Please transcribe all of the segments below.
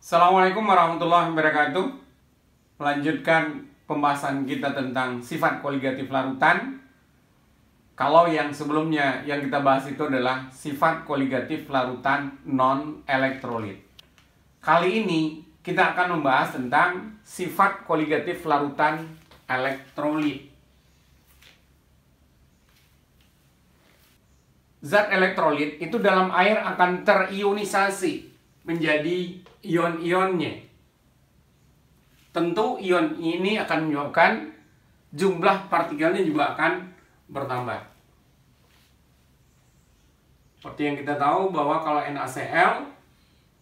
Assalamualaikum warahmatullahi wabarakatuh. Melanjutkan pembahasan kita tentang sifat koligatif larutan. Kalau yang sebelumnya yang kita bahas itu adalah sifat koligatif larutan non-elektrolit. Kali ini kita akan membahas tentang sifat koligatif larutan elektrolit. Zat elektrolit itu dalam air akan terionisasi menjadi ion-ionnya. Tentu ion ini akan menyebabkan jumlah partikelnya juga akan bertambah. Seperti yang kita tahu bahwa kalau NaCl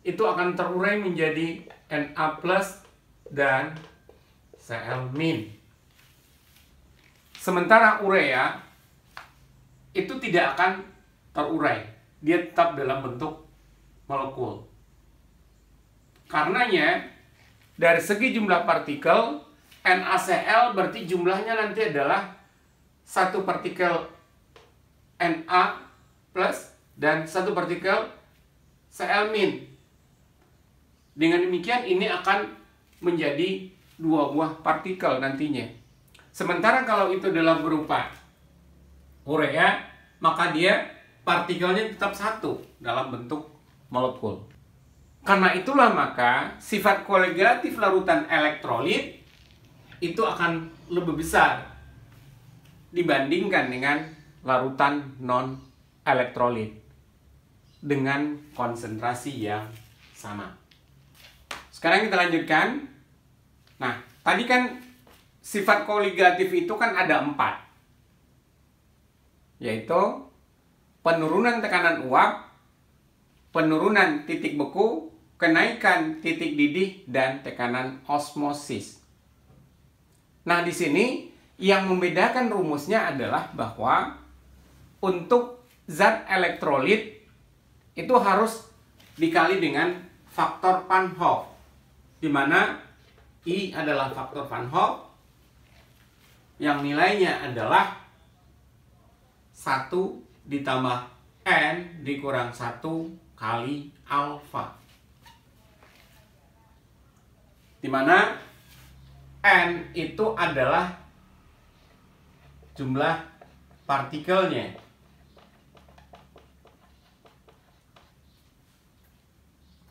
itu akan terurai menjadi Na+ dan Cl-. Sementara urea itu tidak akan terurai, dia tetap dalam bentuk molekul. Karenanya dari segi jumlah partikel NaCl berarti jumlahnya nanti adalah satu partikel Na+ dan satu partikel Cl-. Dengan demikian ini akan menjadi dua buah partikel nantinya. Sementara kalau itu dalam berupa urea, maka dia partikelnya tetap satu dalam bentuk molekul. Karena itulah maka sifat koligatif larutan elektrolit itu akan lebih besar dibandingkan dengan larutan non-elektrolit dengan konsentrasi yang sama. Sekarang kita lanjutkan. Nah, tadi kan sifat koligatif itu kan ada 4, yaitu penurunan tekanan uap, penurunan titik beku, kenaikan titik didih, dan tekanan osmosis. Nah, di sini yang membedakan rumusnya adalah bahwa untuk zat elektrolit itu harus dikali dengan faktor Van Hoff, di mana I adalah faktor Van Hoff yang nilainya adalah 1 ditambah N dikurang 1 kali alfa, di mana N itu adalah jumlah partikelnya,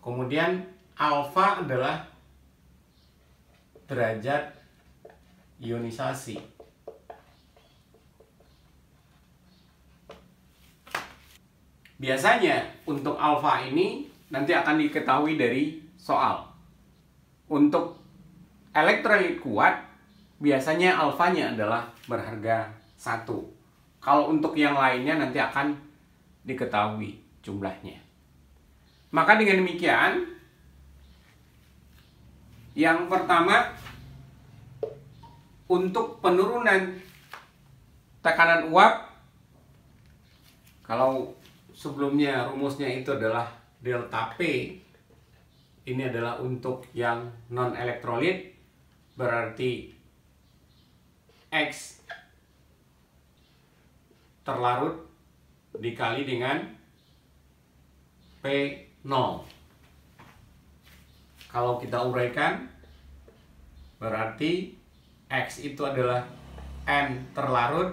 kemudian alfa adalah derajat ionisasi. Biasanya untuk alfa ini nanti akan diketahui dari soal. Untuk elektrolit kuat, biasanya alfanya adalah berharga 1. Kalau untuk yang lainnya nanti akan diketahui jumlahnya. Maka dengan demikian, yang pertama, untuk penurunan tekanan uap, kalau sebelumnya rumusnya itu adalah delta P, ini adalah untuk yang non-elektrolit, berarti X terlarut dikali dengan P0. Kalau kita uraikan, berarti X itu adalah N terlarut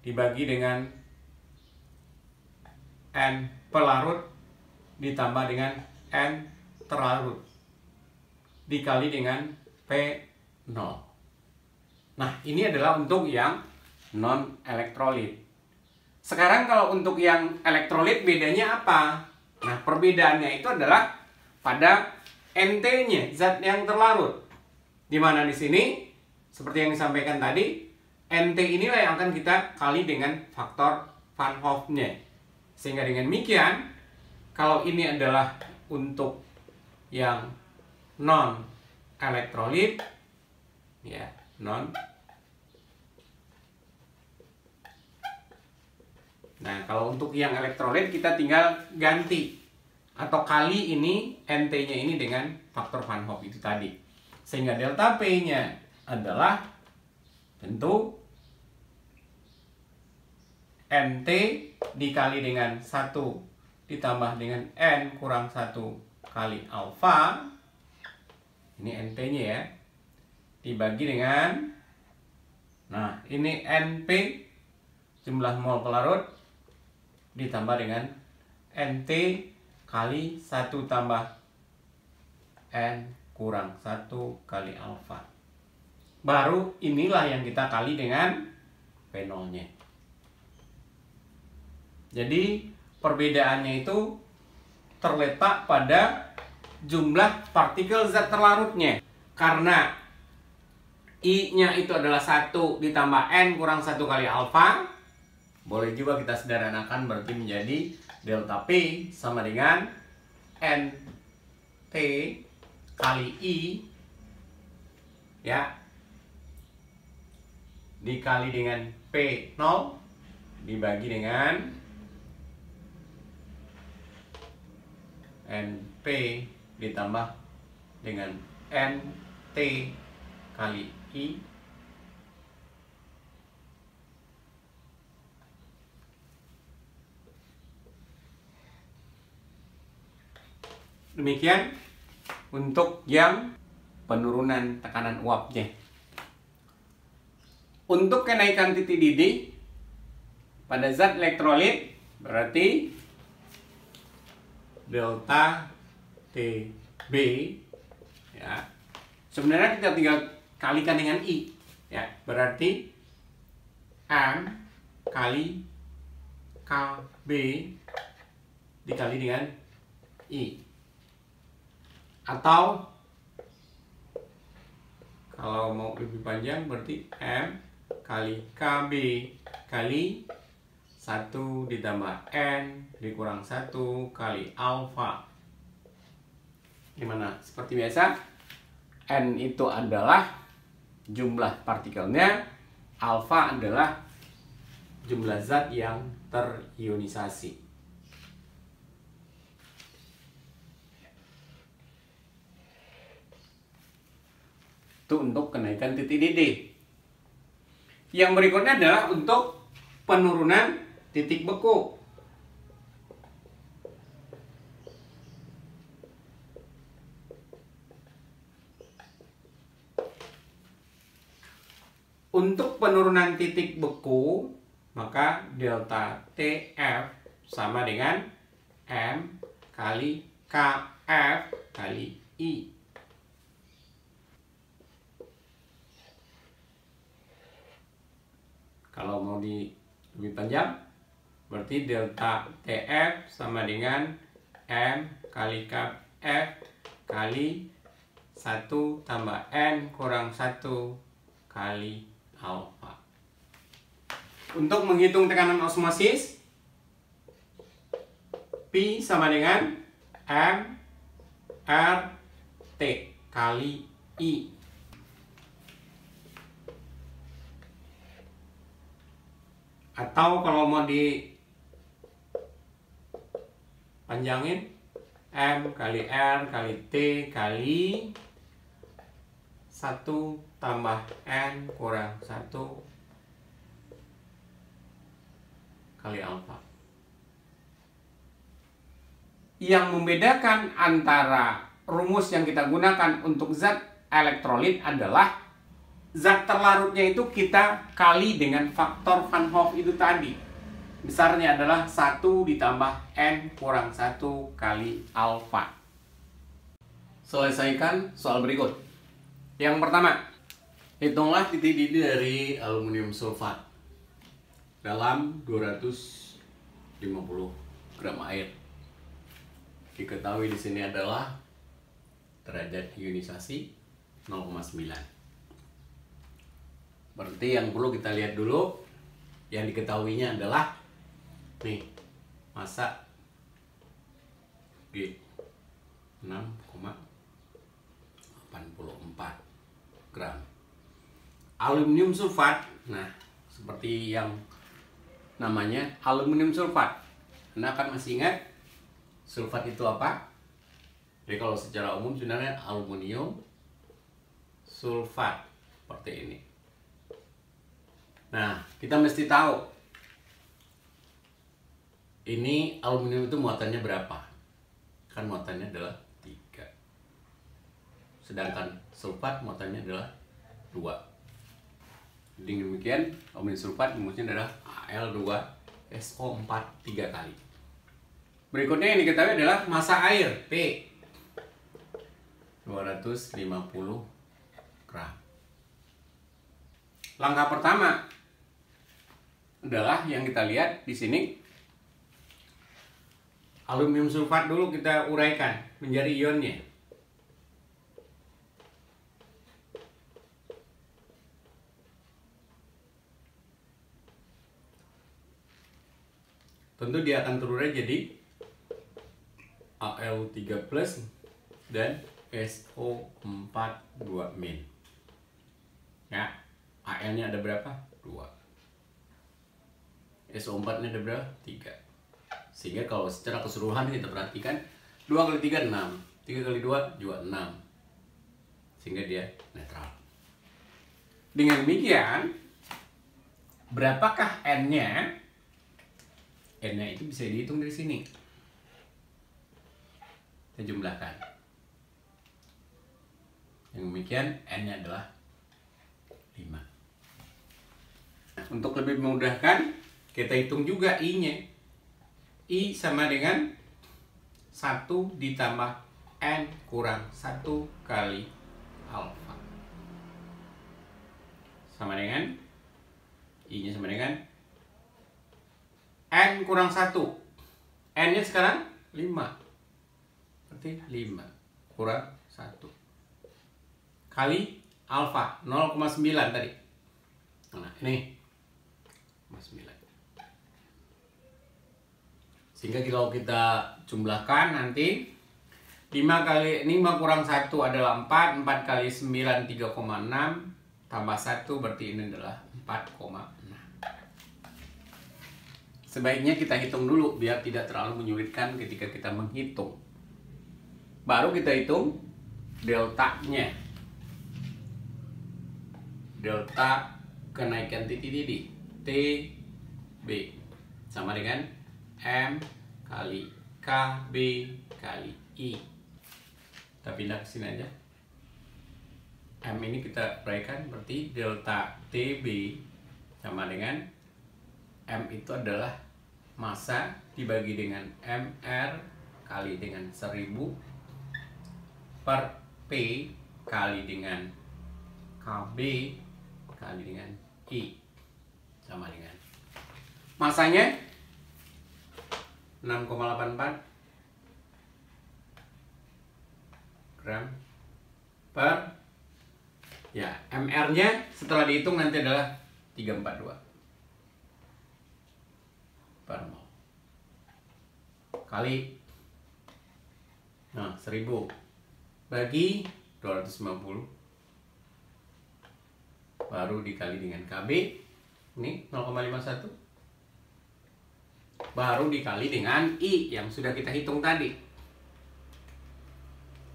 dibagi dengan N pelarut ditambah dengan N terlarut dikali dengan P0. Nah, ini adalah untuk yang non-elektrolit. Sekarang kalau untuk yang elektrolit bedanya apa? Nah, perbedaannya itu adalah pada NT-nya, zat yang terlarut. Di mana di sini, seperti yang disampaikan tadi, NT inilah yang akan kita kali dengan faktor Van Hoff-nya. Sehingga dengan demikian, kalau ini adalah untuk yang non-elektrolit, ya, Nah, kalau untuk yang elektrolit kita tinggal ganti atau kali ini NT-nya ini dengan faktor Van Hoff itu tadi. Sehingga delta P-nya adalah tentu NT dikali dengan 1 ditambah dengan N kurang 1 kali alfa, ini NP-nya ya, dibagi dengan, nah ini NP, jumlah mol pelarut, ditambah dengan NT kali 1 tambah N kurang 1 kali alfa. Baru inilah yang kita kali dengan P0-nya. Jadi perbedaannya itu terletak pada jumlah partikel zat terlarutnya. Karena I-nya itu adalah 1 ditambah N kurang 1 kali alfa. Boleh juga kita sederhanakan, berarti menjadi delta P sama dengan NT kali I ya, dikali dengan P0 dibagi dengan NP ditambah dengan NT kali I demikian untuk yang penurunan tekanan uapnya. Untuk kenaikan titik didih pada zat elektrolit berarti delta TB ya. Sebenarnya kita tinggal kalikan dengan I ya, berarti M kali KB dikali dengan I, atau kalau mau lebih panjang berarti M kali KB kali 1 ditambah N dikurang 1 kali alfa. Gimana? Seperti biasa, N itu adalah jumlah partikelnya, alfa adalah jumlah zat yang terionisasi. Itu untuk kenaikan titik didih. Yang berikutnya adalah untuk penurunan titik beku. Untuk penurunan titik beku, maka delta TF sama dengan M kali KF kali I. Kalau mau lebih panjang, berarti delta TF sama dengan M kali KF kali 1 tambah N kurang 1 kali alfa. Untuk menghitung tekanan osmosis, P sama dengan M R T kali I. Atau kalau mau dipanjangin, M kali R kali T kali 1 tambah N kurang 1 kali alfa. Yang membedakan antara rumus yang kita gunakan untuk zat elektrolit adalah zat terlarutnya itu kita kali dengan faktor Van Hoff itu tadi. Besarnya adalah 1 ditambah N kurang 1 kali alfa. Selesaikan soal berikut. Yang pertama, hitunglah titik didih dari aluminium sulfat dalam 250 gram air. Diketahui di sini adalah derajat ionisasi 0,9. Berarti yang perlu kita lihat dulu, yang diketahuinya adalah nih, massa G 6,84 gram. Aluminium sulfat, nah seperti yang namanya aluminium sulfat. Anda akan masih ingat sulfat itu apa? Jadi kalau secara umum sebenarnya aluminium sulfat seperti ini. Nah, kita mesti tahu ini aluminium itu muatannya berapa? Kan muatannya adalah 3. Sedangkan sulfat muatannya adalah 2. Dengan demikian, aluminium sulfat rumusnya adalah Al2SO4 3 kali. Berikutnya yang diketahui adalah massa air P 250 gram. Langkah pertama adalah yang kita lihat di sini, aluminium sulfat dulu kita uraikan menjadi ionnya. Tentu dia akan terurai jadi Al3+ dan SO4 2-. Ya, Al-nya ada berapa? 2. SO4-nya ada berapa? 3. Sehingga kalau secara keseluruhan kita perhatikan 2 kali 3 6, 3 kali 2 juga 6. Sehingga dia netral. Dengan demikian, berapakah N-nya? N-nya itu bisa dihitung dari sini. Kita jumlahkan. Yang demikian N-nya adalah 5. Nah, untuk lebih memudahkan, kita hitung juga I-nya. I sama dengan 1 ditambah N kurang 1 kali alfa. Sama dengan I-nya sama dengan N kurang 1. N-nya sekarang 5. Berarti 5 kurang 1 kali alfa 0,9 tadi. Nah, ini 0,9. Sehingga kalau kita jumlahkan nanti 5 kurang 1 adalah 4, 4 kali 9 3,6 tambah 1 berarti ini adalah 4,6. Sebaiknya kita hitung dulu biar tidak terlalu menyulitkan ketika kita menghitung. Baru kita hitung deltanya. Delta kenaikan titik-titik TB sama dengan M kali KB kali I. Kita pindah ke sini aja. M ini kita uraikan, berarti delta TB sama dengan M itu adalah massa dibagi dengan MR kali dengan 1000 per P kali dengan KB kali dengan I sama dengan massanya 6,84 gram per, ya MR nya setelah dihitung nanti adalah 342 per mol kali 1000 bagi 250 baru dikali dengan KB, ini 0,51, baru dikali dengan I yang sudah kita hitung tadi.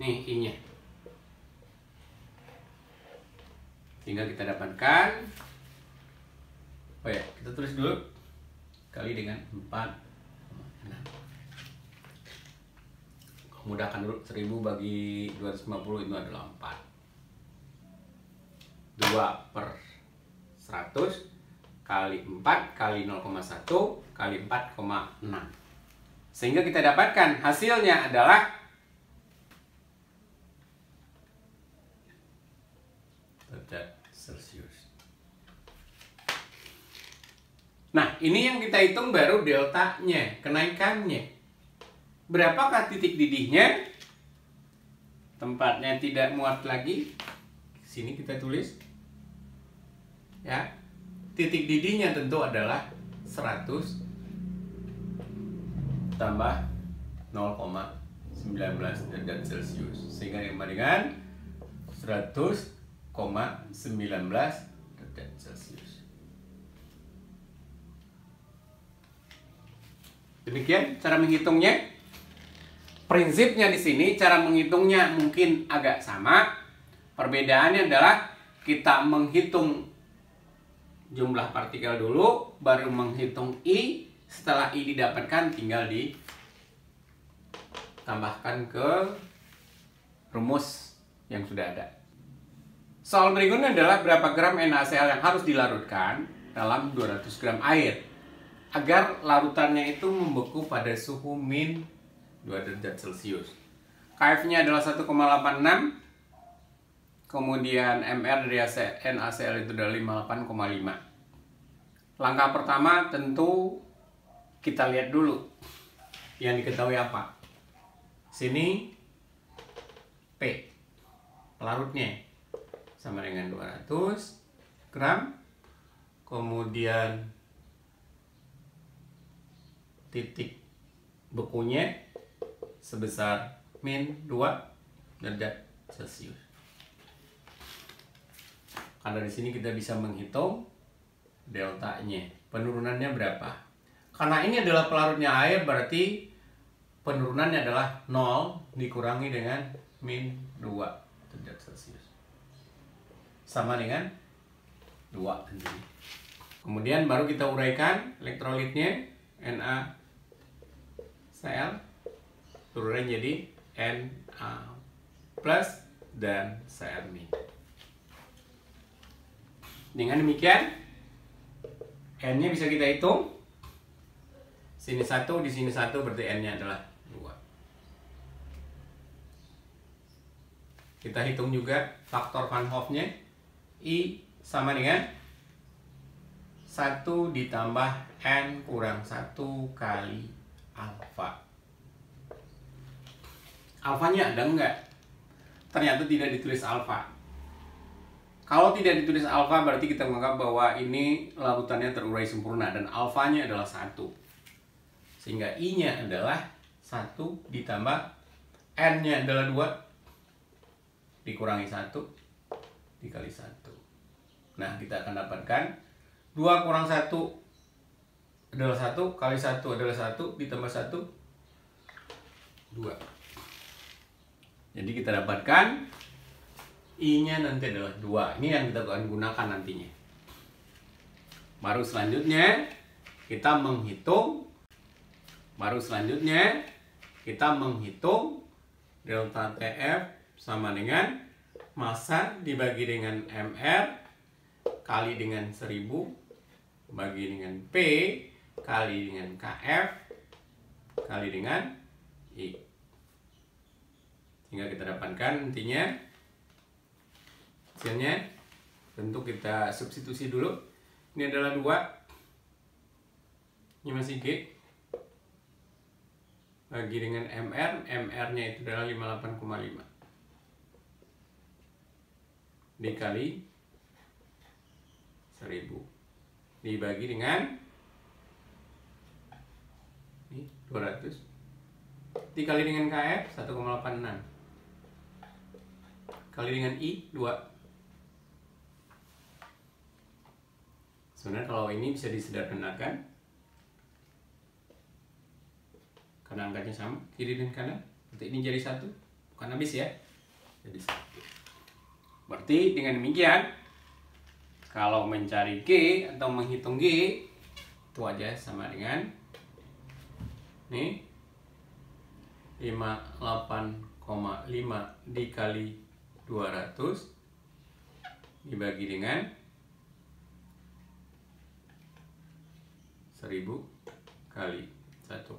Nih I-nya. Tinggal kita dapatkan. Oh ya, kita tulis dulu. Kali dengan 4,6. Mudahkan dulu, 1000 bagi 250 itu adalah 4. 2 per 100 kali 4 kali 0,1 kali 4,6. Sehingga kita dapatkan hasilnya adalah derajat Celcius. Nah, ini yang kita hitung baru deltanya, kenaikannya. Berapakah titik didihnya? Tempatnya tidak muat lagi. Sini kita tulis. Ya, titik didihnya tentu adalah 100 tambah 0,19 derajat Celcius, sehingga sama dengan 100,19 derajat Celcius. Demikian cara menghitungnya. Prinsipnya di sini cara menghitungnya mungkin agak sama. Perbedaannya adalah kita menghitung jumlah partikel dulu, baru menghitung I, Setelah I didapatkan, tinggal ditambahkan ke rumus yang sudah ada. Soal berikutnya adalah berapa gram NaCl yang harus dilarutkan dalam 200 gram air agar larutannya itu membeku pada suhu min 2 derajat Celcius. Kf-nya adalah 1,86, kemudian Mr dari NaCl itu adalah 58,5. Langkah pertama tentu kita lihat dulu yang diketahui apa. Sini P, pelarutnya sama dengan 200 gram, kemudian titik bekunya sebesar min 2 derajat Celcius. Karena di sini kita bisa menghitung deltanya, penurunannya berapa. Karena ini adalah pelarutnya air, berarti penurunannya adalah 0 dikurangi dengan min 2 derajat Celcius. Sama dengan 2 tentunya. Kemudian baru kita uraikan elektrolitnya, NaCl turunnya jadi Na plus dan Cl min. Dengan demikian N-nya bisa kita hitung. Sini 1, di sini 1, berarti N-nya adalah 2. Kita hitung juga faktor Van Hoff-nya. I sama dengan 1 ditambah N kurang 1 kali alfa. Alfanya ada enggak? Ternyata tidak ditulis alfa. Kalau tidak ditulis alfa, berarti kita menganggap bahwa ini larutannya terurai sempurna dan alfanya adalah 1. Sehingga I-nya adalah 1 ditambah N-nya adalah 2 dikurangi 1 dikali 1. Nah, kita akan dapatkan 2 kurang 1 adalah 1, kali 1 adalah 1, ditambah 1, 2. Jadi kita dapatkan I-nya nanti adalah 2. Ini yang kita akan gunakan nantinya. Baru selanjutnya kita menghitung delta TF sama dengan massa dibagi dengan Mr kali dengan 1000 bagi dengan P kali dengan Kf kali dengan I. Sehingga kita dapatkan nantinya hasilnya. Tentu kita substitusi dulu. Ini adalah 2, ini masih G, bagi dengan Mr, Mr-nya itu adalah 58,5 dikali 1000 dibagi dengan ini 200 dikali dengan Kf 1,86 kali dengan I 2. Sebenarnya kalau ini bisa disederhanakan karena angkanya sama kiri dan kanan, berarti ini jadi 1, bukan habis ya, jadi 1. Berarti dengan demikian kalau mencari G atau menghitung G itu aja sama dengan nih 58,5 dikali 200 dibagi dengan 1000 kali 1,86.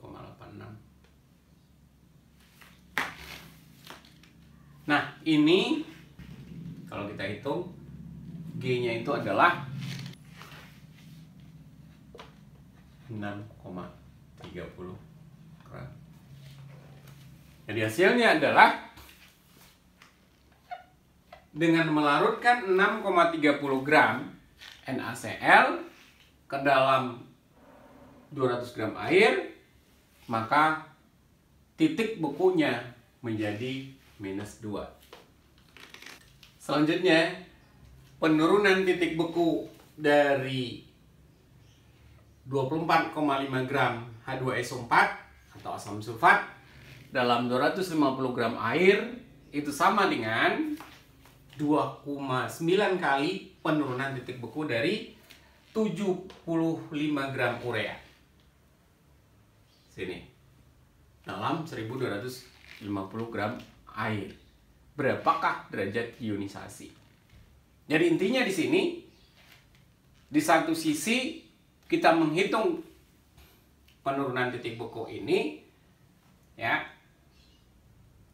Nah, ini kalau kita hitung G-nya itu adalah 6,30 gram. Jadi hasilnya adalah dengan melarutkan 6,30 gram NaCl ke dalam 200 gram air, maka titik bekunya menjadi -2. Selanjutnya, penurunan titik beku dari 24,5 gram H2SO4 atau asam sulfat dalam 250 gram air itu sama dengan 2,9 kali penurunan titik beku dari 75 gram urea. sini dalam 1250 gram air. Berapakah derajat ionisasi? Jadi intinya di sini, di satu sisi kita menghitung penurunan titik beku ini, ya,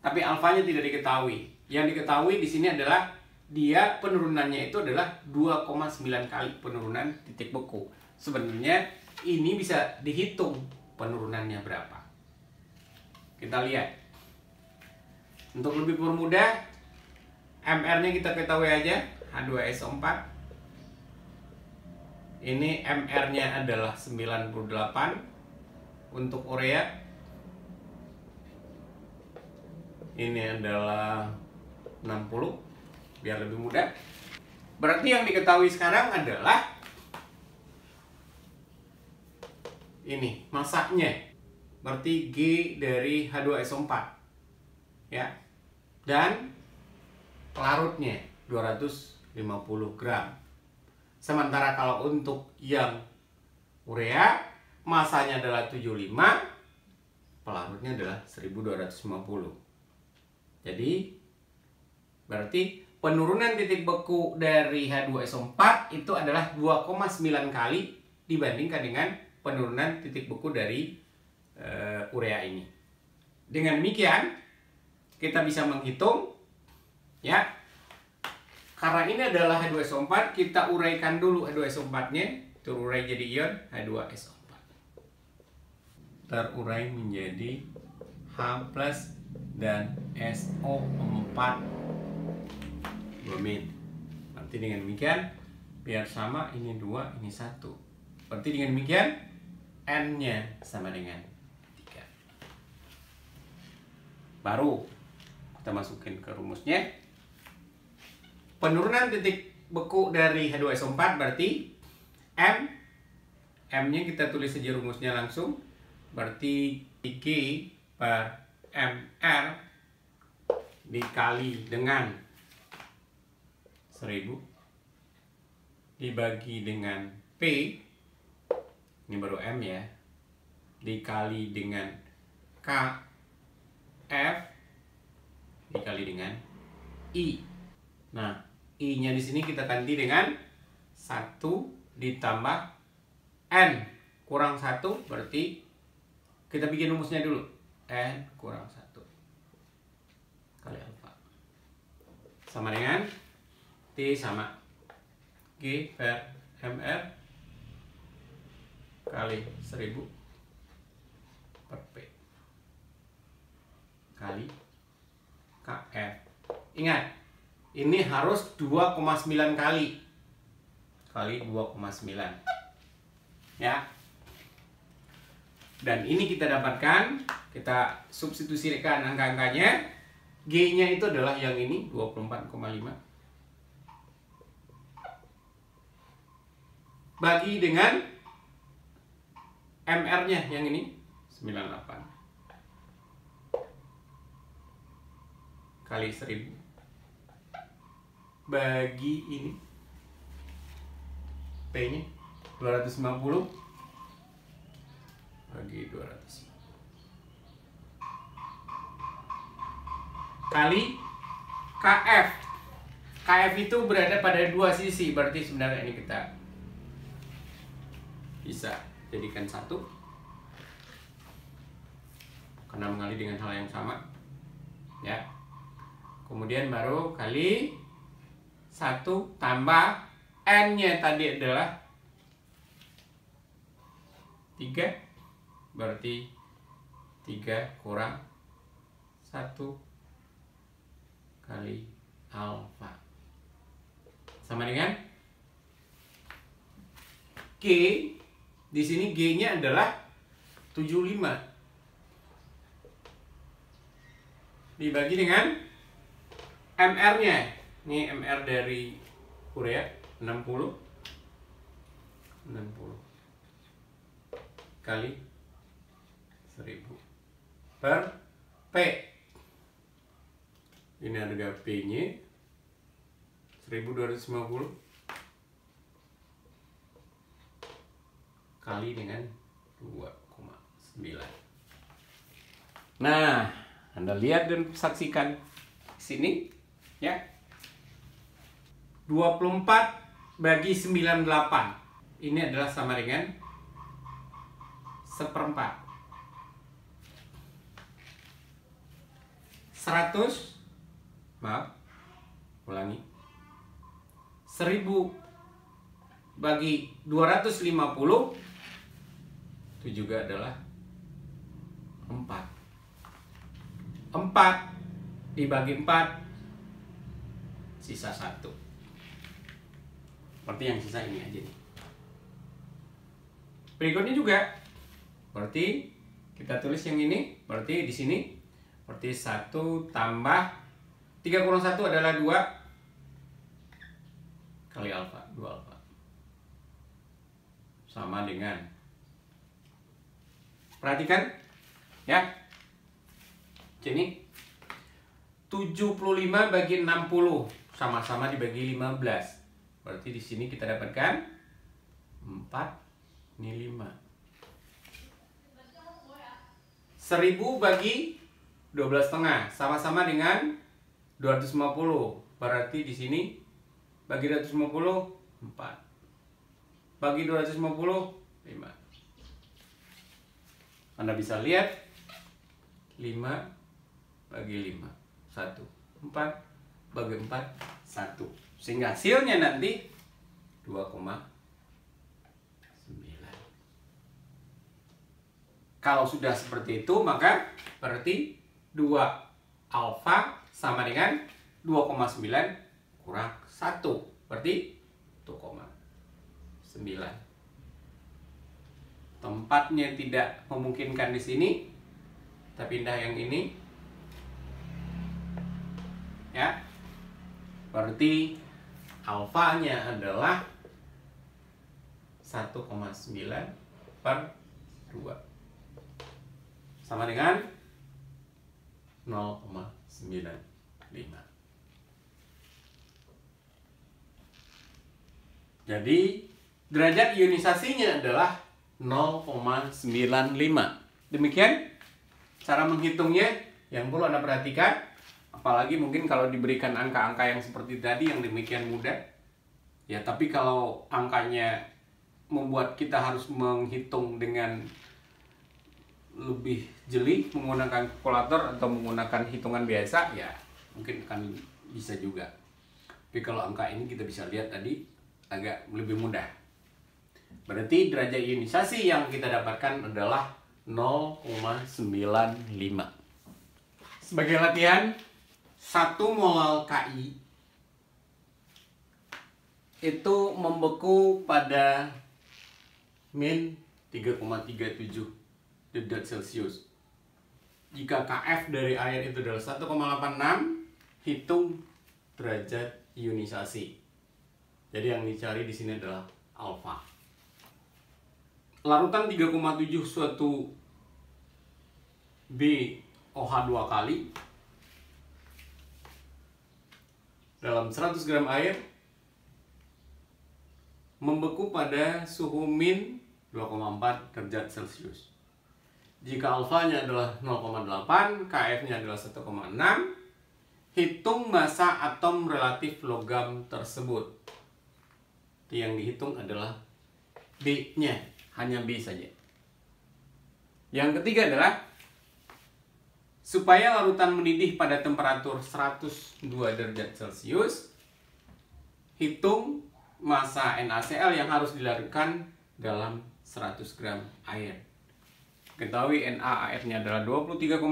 tapi alfanya tidak diketahui. Yang diketahui di sini adalah dia penurunannya itu adalah 2,9 kali penurunan titik beku. Sebenarnya ini bisa dihitung penurunannya berapa. Kita lihat. Untuk lebih permudah, MR-nya kita ketahui aja, H2SO4. Ini MR-nya adalah 98. Untuk urea ini adalah 60, biar lebih mudah. Berarti yang diketahui sekarang adalah ini masanya. Berarti G dari H2SO4. Ya. Dan larutnya 250 gram. Sementara kalau untuk yang urea, masanya adalah 75, pelarutnya adalah 1250. Jadi berarti penurunan titik beku dari H2SO4 itu adalah 2,9 kali dibandingkan dengan penurunan titik beku dari urea ini. Dengan demikian kita bisa menghitung, ya, karena ini adalah H2SO4, kita uraikan dulu H2SO4-nya, terurai jadi ion H2SO4. Terurai menjadi H+ dan SO4 bromin. Berarti dengan demikian, biar sama, ini 2, ini 1. Berarti dengan demikian, N-nya sama dengan 3. Baru kita masukin ke rumusnya. Penurunan titik beku dari H2SO4 berarti M-nya kita tulis saja rumusnya langsung. Berarti G per MR dikali dengan 1000 dibagi dengan P, ini baru M ya, dikali dengan KF dikali dengan I. Nah, I-nya di sini kita ganti dengan 1 ditambah N kurang 1, berarti kita bikin rumusnya dulu. N kurang 1 kali alfa sama dengan T sama G per MR kali 1000 per P kali KF. Ingat, ini harus 2,9 kali 2,9, ya. Dan ini kita dapatkan, kita substitusikan angka-angkanya. G-nya itu adalah yang ini 24,5 bagi dengan MR-nya yang ini 98 kali 1000 bagi ini P-nya 250 bagi 200 kali KF. KF itu berada pada dua sisi, berarti sebenarnya ini kita bisa jadikan 1 karena mengalir dengan hal yang sama, ya. Kemudian baru kali 1 tambah N-nya tadi adalah 3, berarti 3 kurang 1 kali alfa sama dengan G. Di sini G-nya adalah 75 dibagi dengan MR-nya. Ini MR dari urea 60 kali 1000 per P. Ini harga P-nya 1250 kali dengan 2,9. Nah, Anda lihat dan saksikan sini ya. 24 bagi 98. Ini adalah sama dengan 1/4. 100, maaf, ulangi. 1000 bagi 250 itu juga adalah 4. 4 dibagi 4 sisa 1. Berarti yang sisa ini aja nih. Berikutnya juga berarti kita tulis yang ini, berarti di sini berarti 1 tambah 3 kurang 1 adalah 2 kali alfa, 2 alfa. Sama dengan, perhatikan ya. Jadi 75 bagi 60 sama-sama dibagi 15. Berarti di sini kita dapatkan 4, ini 5. 1000 bagi 12,5 sama-sama dengan 250. Berarti di sini bagi 250 4. Bagi 250 5. Anda bisa lihat 5 bagi 5 1. 4 bagi 4 1. Sehingga hasilnya nanti 2,9. Kalau sudah seperti itu, maka berarti 2 alfa sama dengan 2,9 kurang 1. Berarti 2,9. Tempatnya tidak memungkinkan di sini, tapi pindah yang ini. Ya. Berarti alfanya adalah 1,9 per 2. Sama dengan 0,95. Jadi derajat ionisasinya adalah 0,95. Demikian cara menghitungnya yang perlu Anda perhatikan. Apalagi mungkin kalau diberikan angka-angka yang seperti tadi yang demikian mudah. Ya, tapi kalau angkanya membuat kita harus menghitung dengan lebih jeli menggunakan kalkulator atau menggunakan hitungan biasa, ya mungkin akan bisa juga. Tapi kalau angka ini kita bisa lihat tadi agak lebih mudah. Berarti derajat ionisasi yang kita dapatkan adalah 0,95. Sebagai latihan, 1 mol Ki itu membeku pada min 3,37 derajat Celcius. Jika Kf dari air itu adalah 1,86, hitung derajat ionisasi. Jadi yang dicari di sini adalah alfa. Larutan 3,7 suatu BOH 2 kali dalam 100 gram air membeku pada suhu min 2,4 derajat Celcius. Jika alfanya adalah 0,8, Kf-nya adalah 1,6, hitung massa atom relatif logam tersebut. Yang dihitung adalah B-nya, hanya B saja. Yang ketiga adalah supaya larutan mendidih pada temperatur 102 derajat Celcius, hitung massa NaCl yang harus dilarutkan dalam 100 gram air. Ketahui NaAF-nya adalah 23,5,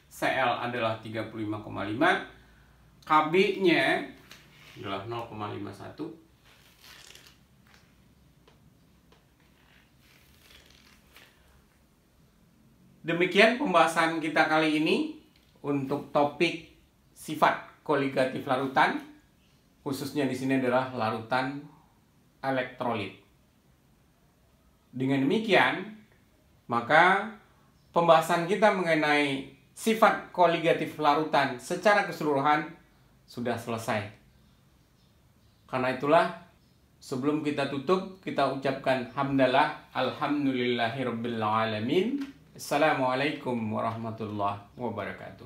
Cl adalah 35,5, Kb-nya adalah 0,51. Demikian pembahasan kita kali ini untuk topik sifat koligatif larutan, khususnya di sini adalah larutan elektrolit. Dengan demikian, maka pembahasan kita mengenai sifat koligatif larutan secara keseluruhan sudah selesai. Karena itulah, sebelum kita tutup, kita ucapkan hamdalah alhamdulillahirabbil alamin. Assalamualaikum warahmatullahi wabarakatuh.